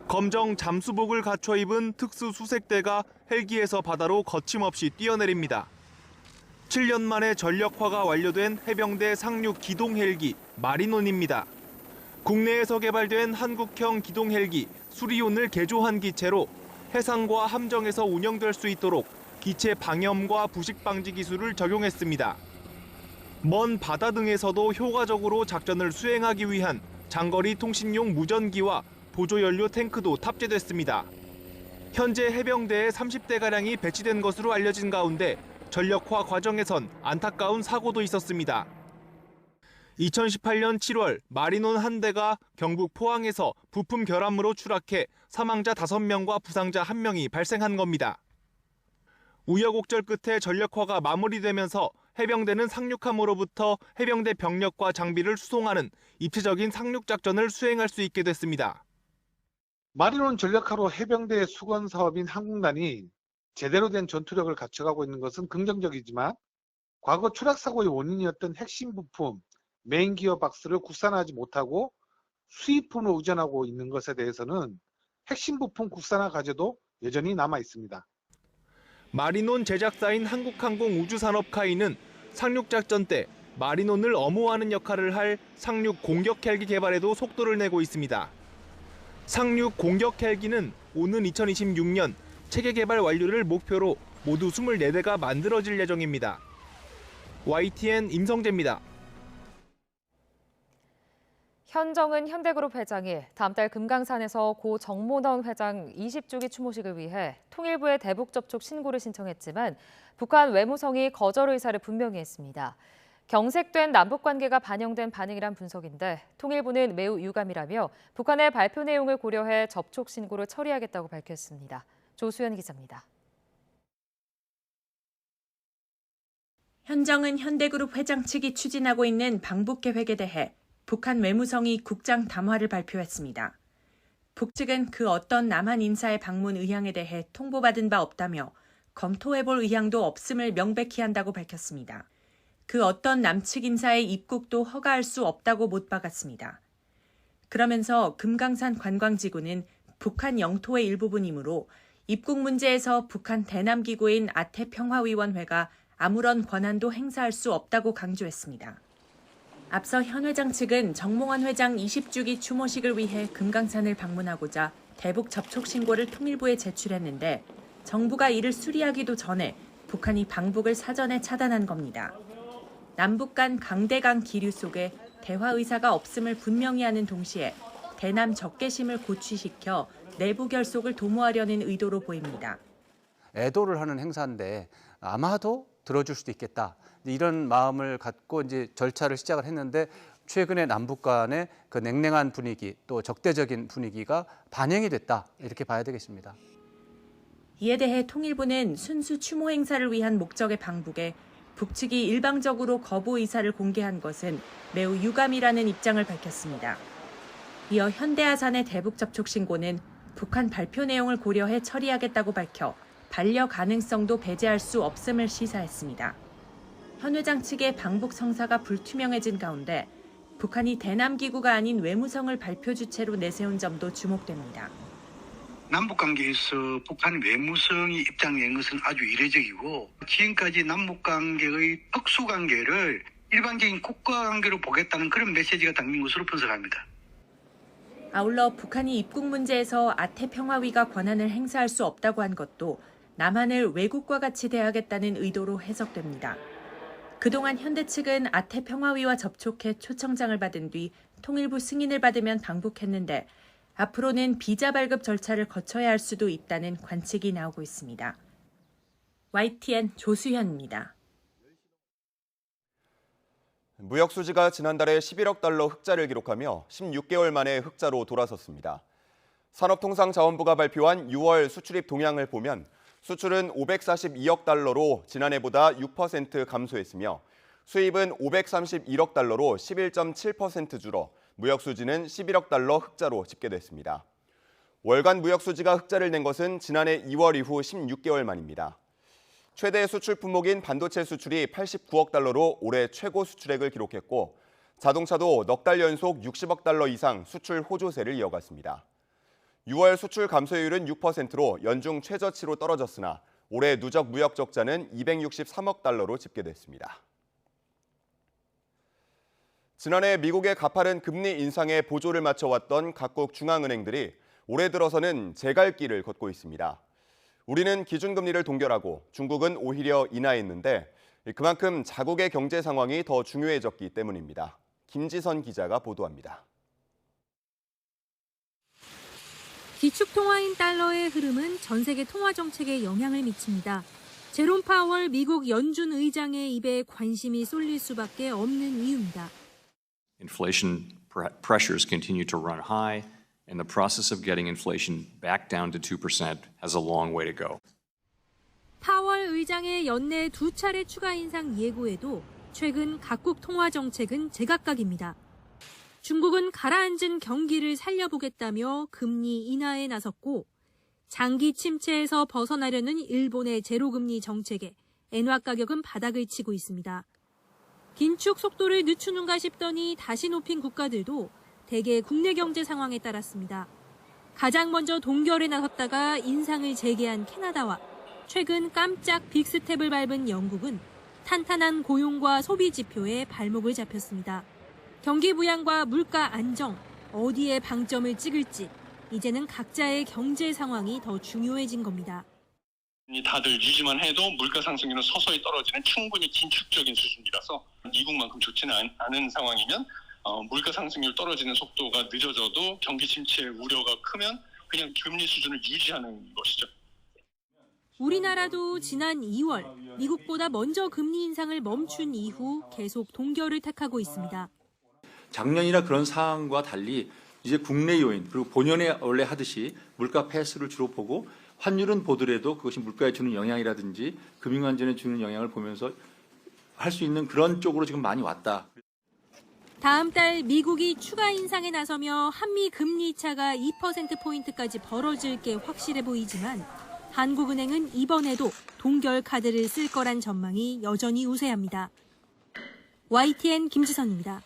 검정 잠수복을 갖춰 입은 특수 수색대가 헬기에서 바다로 거침없이 뛰어내립니다. 7년 만에 전력화가 완료된 해병대 상륙 기동 헬기 마리논입니다. 국내에서 개발된 한국형 기동 헬기 수리온을 개조한 기체로 해상과 함정에서 운영될 수 있도록 기체 방염과 부식 방지 기술을 적용했습니다. 먼 바다 등에서도 효과적으로 작전을 수행하기 위한 장거리 통신용 무전기와 보조연료 탱크도 탑재됐습니다. 현재 해병대에 30대가량이 배치된 것으로 알려진 가운데 전력화 과정에선 안타까운 사고도 있었습니다. 2018년 7월 마리논 한 대가 경북 포항에서 부품 결함으로 추락해 사망자 5명과 부상자 1명이 발생한 겁니다. 우여곡절 끝에 전력화가 마무리되면서 해병대는 상륙함으로부터 해병대 병력과 장비를 수송하는 입체적인 상륙작전을 수행할 수 있게 됐습니다. 마리논 전력화로 해병대 수건 사업인 한국난이 제대로 된 전투력을 갖춰가고 있는 것은 긍정적이지만 과거 추락사고의 원인이었던 핵심 부품, 메인 기어박스를 국산화하지 못하고 수입품으로 의존하고 있는 것에 대해서는 핵심 부품 국산화 과제도 여전히 남아 있습니다. 마리논 제작사인 한국항공 우주산업카이는 상륙작전 때 마리논을 엄호하는 역할을 할 상륙 공격 헬기 개발에도 속도를 내고 있습니다. 상륙 공격 헬기는 오는 2026년 체계 개발 완료를 목표로 모두 24대가 만들어질 예정입니다. YTN 임성재입니다. 현정은 현대그룹 회장이 다음 달 금강산에서 고 정몽원 회장 20주기 추모식을 위해 통일부에 대북 접촉 신고를 신청했지만 북한 외무성이 거절 의사를 분명히 했습니다. 경색된 남북관계가 반영된 반응이란 분석인데 통일부는 매우 유감이라며 북한의 발표 내용을 고려해 접촉 신고를 처리하겠다고 밝혔습니다. 조수연 기자입니다. 현정은 현대그룹 회장 측이 추진하고 있는 방북 계획에 대해 북한 외무성이 국장 담화를 발표했습니다. 북측은 그 어떤 남한 인사의 방문 의향에 대해 통보받은 바 없다며 검토해볼 의향도 없음을 명백히 한다고 밝혔습니다. 그 어떤 남측 인사의 입국도 허가할 수 없다고 못 박았습니다. 그러면서 금강산 관광지구는 북한 영토의 일부분이므로 입국 문제에서 북한 대남기구인 아태평화위원회가 아무런 권한도 행사할 수 없다고 강조했습니다. 앞서 현 회장 측은 정몽원 회장 20주기 추모식을 위해 금강산을 방문하고자 대북 접촉 신고를 통일부에 제출했는데 정부가 이를 수리하기도 전에 북한이 방북을 사전에 차단한 겁니다. 남북 간 강대강 기류 속에 대화 의사가 없음을 분명히 하는 동시에 대남 적개심을 고취시켜 내부 결속을 도모하려는 의도로 보입니다. 애도를 하는 행사인데 아마도 들어줄 수도 있겠다. 이런 마음을 갖고 이제 절차를 시작을 했는데 최근에 남북 간의 그 냉랭한 분위기 또 적대적인 분위기가 반영이 됐다. 이렇게 봐야 되겠습니다. 이에 대해 통일부는 순수 추모 행사를 위한 목적의 방북에 북측이 일방적으로 거부 의사를 공개한 것은 매우 유감이라는 입장을 밝혔습니다. 이어 현대아산의 대북 접촉 신고는 북한 발표 내용을 고려해 처리하겠다고 밝혀 반려 가능성도 배제할 수 없음을 시사했습니다. 현 회장 측의 방북 성사가 불투명해진 가운데 북한이 대남기구가 아닌 외무성을 발표 주체로 내세운 점도 주목됩니다. 남북관계에서 북한 외무성이 입장 낸 것은 아주 이례적이고 지금까지 남북관계의 특수관계를 일반적인 국가관계로 보겠다는 그런 메시지가 담긴 것으로 분석합니다. 아울러 북한이 입국 문제에서 아태평화위가 권한을 행사할 수 없다고 한 것도 남한을 외국과 같이 대하겠다는 의도로 해석됩니다. 그동안 현대 측은 아태평화위와 접촉해 초청장을 받은 뒤 통일부 승인을 받으면 방북했는데 앞으로는 비자 발급 절차를 거쳐야 할 수도 있다는 관측이 나오고 있습니다. YTN 조수현입니다. 무역수지가 지난달에 11억 달러 흑자를 기록하며 16개월 만에 흑자로 돌아섰습니다. 산업통상자원부가 발표한 6월 수출입 동향을 보면 수출은 542억 달러로 지난해보다 6% 감소했으며 수입은 531억 달러로 11.7% 줄어 무역수지는 11억 달러 흑자로 집계됐습니다. 월간 무역수지가 흑자를 낸 것은 지난해 2월 이후 16개월 만입니다. 최대 수출 품목인 반도체 수출이 89억 달러로 올해 최고 수출액을 기록했고 자동차도 넉 달 연속 60억 달러 이상 수출 호조세를 이어갔습니다. 6월 수출 감소율은 6%로 연중 최저치로 떨어졌으나 올해 누적 무역 적자는 263억 달러로 집계됐습니다. 지난해 미국의 가파른 금리 인상에 보조를 맞춰왔던 각국 중앙은행들이 올해 들어서는 제갈길을 걷고 있습니다. 우리는 기준금리를 동결하고 중국은 오히려 인하했는데 그만큼 자국의 경제 상황이 더 중요해졌기 때문입니다. 김지선 기자가 보도합니다. 기축통화인 달러의 흐름은 전 세계 통화 정책에 영향을 미칩니다. 제롬 파월 미국 연준 의장의 입에 관심이 쏠릴 수밖에 없는 이유입니다. Inflation pressures continue to run high, and the process of getting inflation back down to 2% has a long way to go. 파월 의장의 연내 2차례 추가 인상 예고에도 최근 각국 통화 정책은 제각각입니다. 중국은 가라앉은 경기를 살려보겠다며 금리 인하에 나섰고 장기 침체에서 벗어나려는 일본의 제로금리 정책에 엔화 가격은 바닥을 치고 있습니다. 긴축 속도를 늦추는가 싶더니 다시 높인 국가들도 대개 국내 경제 상황에 따랐습니다. 가장 먼저 동결에 나섰다가 인상을 재개한 캐나다와 최근 깜짝 빅스텝을 밟은 영국은 탄탄한 고용과 소비 지표에 발목을 잡혔습니다. 경기 부양과 물가 안정, 어디에 방점을 찍을지 이제는 각자의 경제 상황이 더 중요해진 겁니다. 다들 유지만 해도 물가 상승률은 서서히 떨어지는 충분히 긴축적인 수준이라서 미국만큼 좋지는 않은 상황이면 물가 상승률 떨어지는 속도가 늦어져도 경기 침체 우려가 크면 그냥 금리 수준을 유지하는 것이죠. 우리나라도 지난 2월 미국보다 먼저 금리 인상을 멈춘 이후 계속 동결을 택하고 있습니다. 작년이나 그런 상황과 달리 이제 국내 요인 그리고 본연에 원래 하듯이 물가 패스를 주로 보고 환율은 보더라도 그것이 물가에 주는 영향이라든지 금융안전에 주는 영향을 보면서 할 수 있는 그런 쪽으로 지금 많이 왔다. 다음 달 미국이 추가 인상에 나서며 한미 금리 차가 2%포인트까지 벌어질 게 확실해 보이지만 한국은행은 이번에도 동결 카드를 쓸 거란 전망이 여전히 우세합니다. YTN 김지선입니다.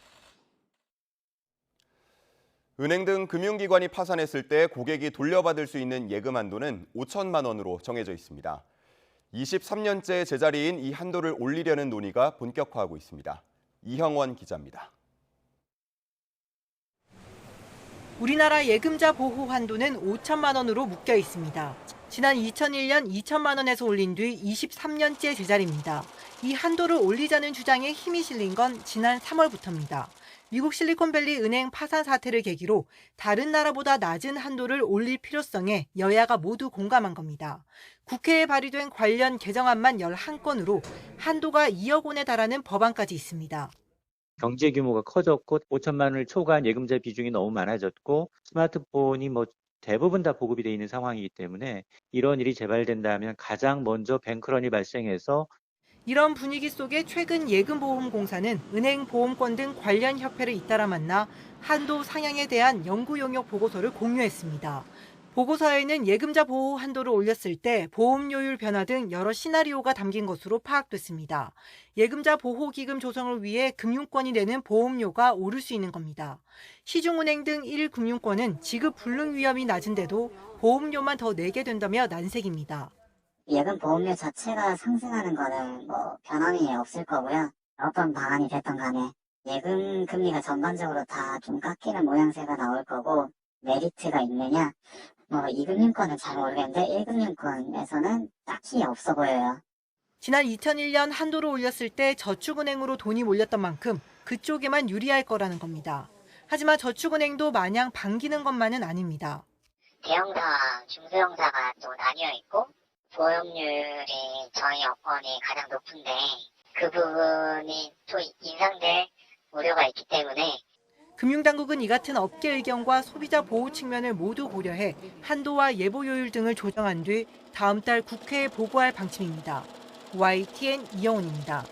은행 등 금융기관이 파산했을 때 고객이 돌려받을 수 있는 예금 한도는 5천만 원으로 정해져 있습니다. 23년째 제자리인 이 한도를 올리려는 논의가 본격화하고 있습니다. 이형원 기자입니다. 우리나라 예금자 보호 한도는 5천만 원으로 묶여 있습니다. 지난 2001년 2천만 원에서 올린 뒤 23년째 제자리입니다. 이 한도를 올리자는 주장에 힘이 실린 건 지난 3월부터입니다. 미국 실리콘밸리 은행 파산 사태를 계기로 다른 나라보다 낮은 한도를 올릴 필요성에 여야가 모두 공감한 겁니다. 국회에 발의된 관련 개정안만 11건으로 한도가 2억 원에 달하는 법안까지 있습니다. 경제 규모가 커졌고 5천만 원을 초과한 예금자 비중이 너무 많아졌고 스마트폰이 대부분 다 보급이 돼 있는 상황이기 때문에 이런 일이 재발된다면 가장 먼저 뱅크런이 발생해서 이런 분위기 속에 최근 예금보험공사는 은행보험권 등 관련 협회를 잇따라 만나 한도 상향에 대한 연구 용역 보고서를 공유했습니다. 보고서에는 예금자 보호 한도를 올렸을 때 보험료율 변화 등 여러 시나리오가 담긴 것으로 파악됐습니다. 예금자 보호기금 조성을 위해 금융권이 내는 보험료가 오를 수 있는 겁니다. 시중은행 등 1금융권은 지급 불능 위험이 낮은데도 보험료만 더 내게 된다며 난색입니다. 예금 보험료 자체가 상승하는 거는 변함이 없을 거고요. 어떤 방안이 됐든 간에 예금 금리가 전반적으로 다 좀 깎이는 모양새가 나올 거고 메리트가 있느냐? 2금융권은 잘 모르겠는데 1금융권에서는 딱히 없어 보여요. 지난 2001년 한도를 올렸을 때 저축은행으로 돈이 몰렸던 만큼 그쪽에만 유리할 거라는 겁니다. 하지만 저축은행도 마냥 반기는 것만은 아닙니다. 대형사와 중소형사가 또 나뉘어 있고 보험료율이 저희 업권이 가장 높은데 그 부분이 또 인상될 우려가 있기 때문에 금융당국은 이 같은 업계 의견과 소비자 보호 측면을 모두 고려해 한도와 예보료율 등을 조정한 뒤 다음 달 국회에 보고할 방침입니다. YTN 이영훈입니다.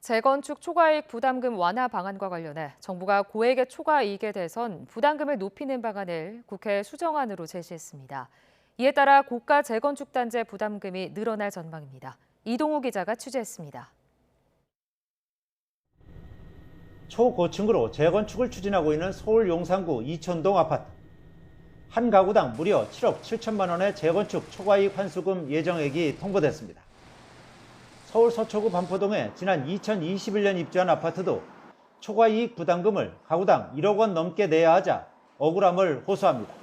재건축 초과이익 부담금 완화 방안과 관련해 정부가 고액의 초과이익에 대해선 부담금을 높이는 방안을 국회 수정안으로 제시했습니다. 이에 따라 고가 재건축 단지 부담금이 늘어날 전망입니다. 이동우 기자가 취재했습니다. 초고층으로 재건축을 추진하고 있는 서울 용산구 이촌동 아파트. 한 가구당 무려 7억 7천만 원의 재건축 초과이익 환수금 예정액이 통보됐습니다. 서울 서초구 반포동에 지난 2021년 입주한 아파트도 초과이익 부담금을 가구당 1억 원 넘게 내야 하자 억울함을 호소합니다.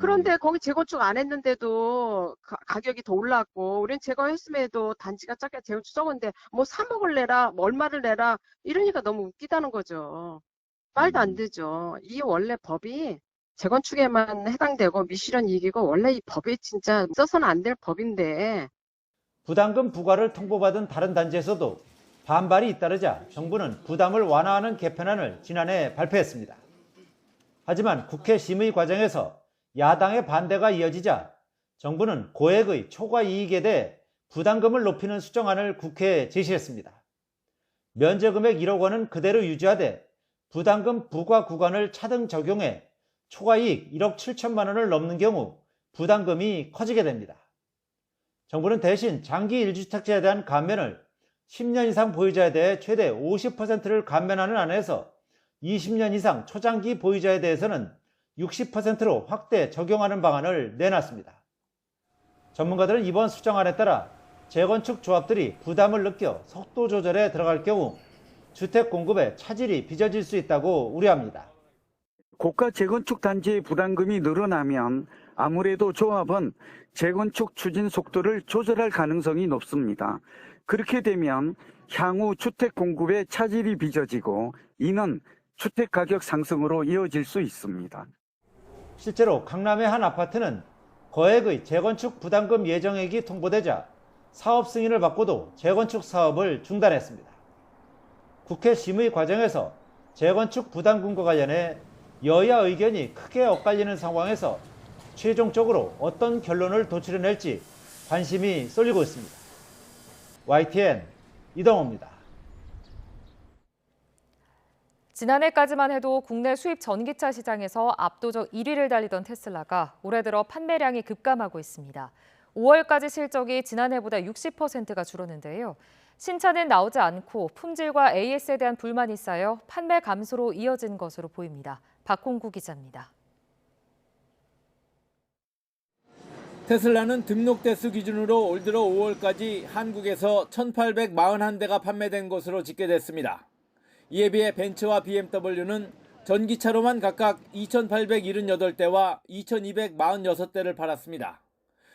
그런데 거기 재건축 안 했는데도 가격이 더 올랐고 우리는 재건했음에도 단지가 작게 재건축 적은데 3억을 내라 얼마를 내라 이러니까 너무 웃기다는 거죠. 말도 안 되죠. 이 원래 법이 재건축에만 해당되고 미실현 이익이고 원래 이 법이 진짜 써서는 안 될 법인데 부담금 부과를 통보받은 다른 단지에서도 반발이 잇따르자 정부는 부담을 완화하는 개편안을 지난해 발표했습니다. 하지만 국회 심의 과정에서 야당의 반대가 이어지자 정부는 고액의 초과 이익에 대해 부담금을 높이는 수정안을 국회에 제시했습니다. 면제금액 1억 원은 그대로 유지하되 부담금 부과 구간을 차등 적용해 초과이익 1억 7천만 원을 넘는 경우 부담금이 커지게 됩니다. 정부는 대신 장기 1주택자에 대한 감면을 10년 이상 보유자에 대해 최대 50%를 감면하는 안에서 20년 이상 초장기 보유자에 대해서는 60%로 확대 적용하는 방안을 내놨습니다. 전문가들은 이번 수정안에 따라 재건축 조합들이 부담을 느껴 속도 조절에 들어갈 경우 주택 공급에 차질이 빚어질 수 있다고 우려합니다. 고가 재건축 단지의 부담금이 늘어나면 아무래도 조합은 재건축 추진 속도를 조절할 가능성이 높습니다. 그렇게 되면 향후 주택 공급에 차질이 빚어지고 이는 주택 가격 상승으로 이어질 수 있습니다. 실제로 강남의 한 아파트는 거액의 재건축 부담금 예정액이 통보되자 사업 승인을 받고도 재건축 사업을 중단했습니다. 국회 심의 과정에서 재건축 부담금과 관련해 여야 의견이 크게 엇갈리는 상황에서 최종적으로 어떤 결론을 도출해낼지 관심이 쏠리고 있습니다. YTN 이동호입니다. 지난해까지만 해도 국내 수입 전기차 시장에서 압도적 1위를 달리던 테슬라가 올해 들어 판매량이 급감하고 있습니다. 5월까지 실적이 지난해보다 60%가 줄었는데요. 신차는 나오지 않고 품질과 AS에 대한 불만이 쌓여 판매 감소로 이어진 것으로 보입니다. 박홍구 기자입니다. 테슬라는 등록 대수 기준으로 올 들어 5월까지 한국에서 1,841대가 판매된 것으로 집계됐습니다. 이에 비해 벤츠와 BMW는 전기차로만 각각 2,878대와 2,246대를 팔았습니다.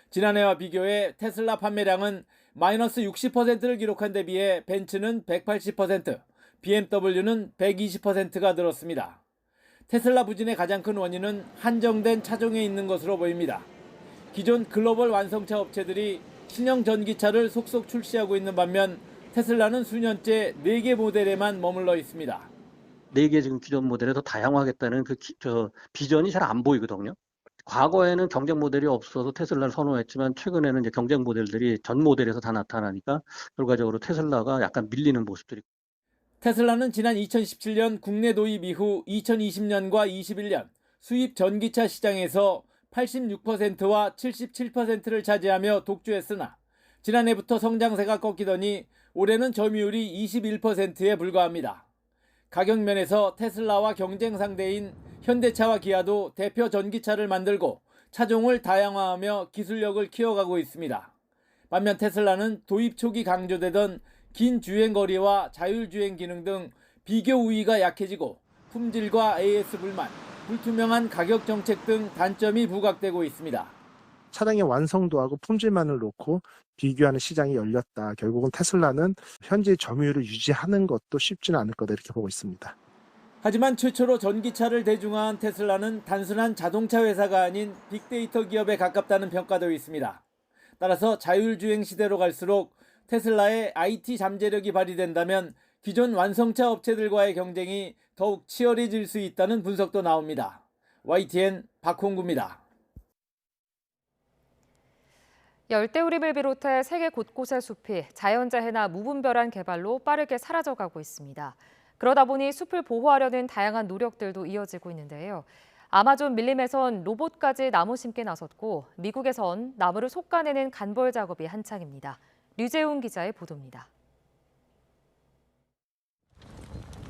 지난해와 비교해 테슬라 판매량은 마이너스 60%를 기록한 데 비해 벤츠는 180%, BMW는 120%가 늘었습니다. 테슬라 부진의 가장 큰 원인은 한정된 차종에 있는 것으로 보입니다. 기존 글로벌 완성차 업체들이 신형 전기차를 속속 출시하고 있는 반면 테슬라는 수년째 4개 모델에만 머물러 있습니다. 4개 지금 기존 모델에 더 다양화하겠다는 비전이 잘 안 보이거든요. 과거에는 경쟁 모델이 없어서 테슬라를 선호했지만 최근에는 이제 경쟁 모델들이 전 모델에서 다 나타나니까 결과적으로 테슬라가 약간 밀리는 모습들이. 테슬라는 지난 2017년 국내 도입 이후 2020년과 21년 수입 전기차 시장에서 86%와 77%를 차지하며 독주했으나 지난해부터 성장세가 꺾이더니 올해는 점유율이 21%에 불과합니다. 가격 면에서 테슬라와 경쟁 상대인 현대차와 기아도 대표 전기차를 만들고 차종을 다양화하며 기술력을 키워가고 있습니다. 반면 테슬라는 도입 초기 강조되던 긴 주행거리와 자율주행 기능 등 비교 우위가 약해지고 품질과 AS 불만, 불투명한 가격 정책 등 단점이 부각되고 있습니다. 차량의 완성도하고 품질만을 놓고 비교하는 시장이 열렸다. 결국은 테슬라는 현재 점유율을 유지하는 것도 쉽지는 않을 거다 이렇게 보고 있습니다. 하지만 최초로 전기차를 대중화한 테슬라는 단순한 자동차 회사가 아닌 빅데이터 기업에 가깝다는 평가도 있습니다. 따라서 자율주행 시대로 갈수록 테슬라의 IT 잠재력이 발휘된다면 기존 완성차 업체들과의 경쟁이 더욱 치열해질 수 있다는 분석도 나옵니다. YTN 박홍구입니다. 열대우림을 비롯해 세계 곳곳의 숲이 자연재해나 무분별한 개발로 빠르게 사라져가고 있습니다. 그러다 보니 숲을 보호하려는 다양한 노력들도 이어지고 있는데요. 아마존 밀림에선 로봇까지 나무 심기에 나섰고 미국에선 나무를 솎아내는 간벌 작업이 한창입니다. 류재훈 기자의 보도입니다.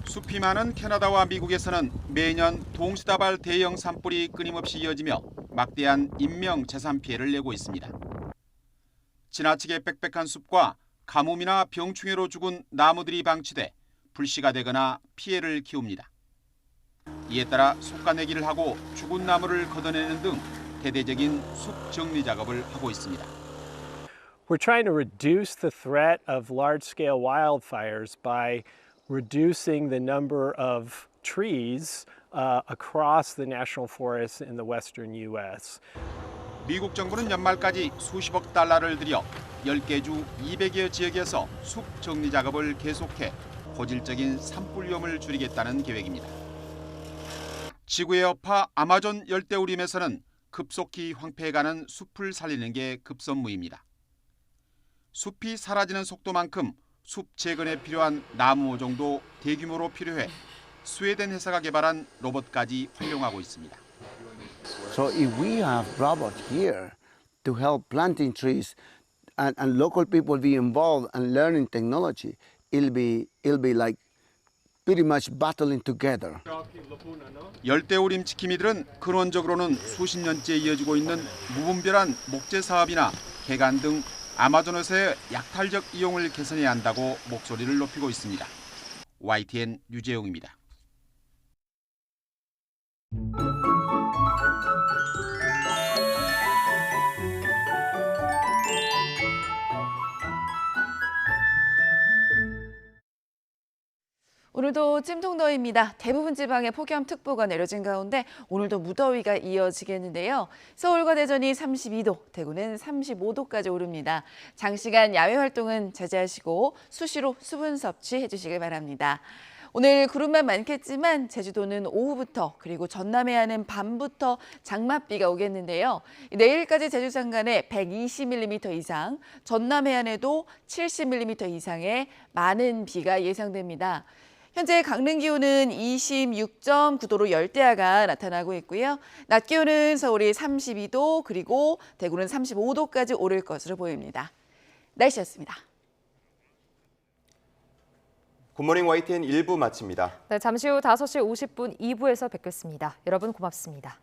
숲이 많은 캐나다와 미국에서는 매년 동시다발 대형 산불이 끊임없이 이어지며 막대한 인명 재산 피해를 내고 있습니다. 지나치게 빽빽한 숲과 가뭄이나 병충해로 죽은 나무들이 방치돼 불씨가 되거나 피해를 키웁니다. 이에 따라 솎아내기를 하고 죽은 나무를 걷어내는 등 대대적인 숲 정리 작업을 하고 있습니다. We're trying to reduce the threat of large-scale wildfires by reducing the number of trees across the national forests in the western U.S. 미국 정부는 연말까지 수십억 달러를 들여 10개 주 200여 지역에서 숲 정리 작업을 계속해 고질적인 산불 위험을 줄이겠다는 계획입니다. 지구의 여파 아마존 열대우림에서는 급속히 황폐해가는 숲을 살리는 게 급선무입니다. 숲이 사라지는 속도만큼 숲 재건에 필요한 나무 모종도 대규모로 필요해 스웨덴 회사가 개발한 로봇까지 활용하고 있습니다. So if we have robots here to help planting trees and local people be involved and learning technology, it'll be like pretty much battling together. 열대우림 지킴이들은 근원적으로는 수십 년째 이어지고 있는 무분별한 목재 사업이나 개간 등 아마존에서의 약탈적 이용을 개선해야 한다고 목소리를 높이고 있습니다. YTN 유재용입니다. 오늘도 찜통더위입니다. 대부분 지방에 폭염특보가 내려진 가운데 오늘도 무더위가 이어지겠는데요. 서울과 대전이 32도, 대구는 35도까지 오릅니다. 장시간 야외 활동은 자제하시고 수시로 수분 섭취해 주시길 바랍니다. 오늘 구름만 많겠지만 제주도는 오후부터 그리고 전남 해안은 밤부터 장맛비가 오겠는데요. 내일까지 제주 산간에 120mm 이상, 전남 해안에도 70mm 이상의 많은 비가 예상됩니다. 현재 강릉 기온은 26.9도로 열대야가 나타나고 있고요. 낮 기온은 서울이 32도 그리고 대구는 35도까지 오를 것으로 보입니다. 날씨였습니다. 굿모닝 YTN 1부 마칩니다. 네, 잠시 후 5시 50분 2부에서 뵙겠습니다. 여러분 고맙습니다.